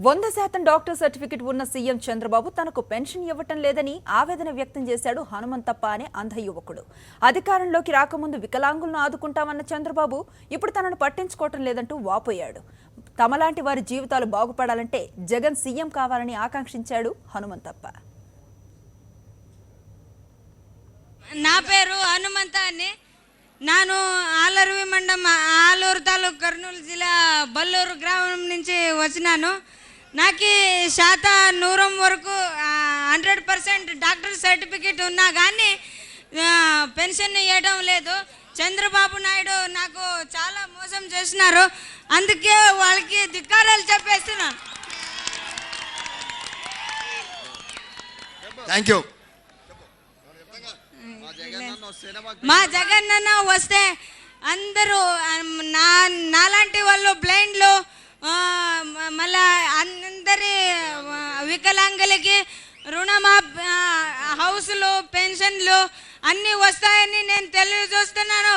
100% doctor certificate ఉన్న CM Chandrababu తనకు pension ఇవ్వటం లేదని ఆవేదన వ్యక్తం చేశాడు హనుమంతప్ప అనే అంధ యువకుడు. అధికారంలోకి రాకముందు వికలాంగులను ఆదుకుంటామన్న చంద్రబాబు ఇప్పుడు తనను పట్టించుకోవటం లేదంటూ వాపోయాడు. తమలాంటి వారి జీవితాలు బాగుపడాలంటే జగన్ సీఎం కావాలని ఆకాంక్షించాడు హనుమంతప్ప. నా పేరు హనుమంత అని. ನಾನು ఆలూరు మండలం ఆలూరు తాలూకు కర్నూలు జిల్లా బల్లూరు గ్రామం నుంచి వచ్చినాను. నాకు శాతం 100 వరకు 100% డాక్టర్ సర్టిఫికేట్ ఉన్నా కానీ పెన్షన్ ఇవ్వడం లేదు. చంద్రబాబు నాయుడు నాకు చాలా మోసం చేస్తున్నారు. అందుకే వాళ్ళకి ధిక్కారాలు చెప్పేస్తున్నాను. Thank you. మా జగనన్న వస్తే అందరూ నాలాంటి వాళ్ళు బ్లైండ్లు మళ్ళా అందరి వికలాంగులకి రుణమాఫీ హౌస్లు పెన్షన్లు అన్నీ వస్తాయని నేను తెలియజేస్తున్నాను.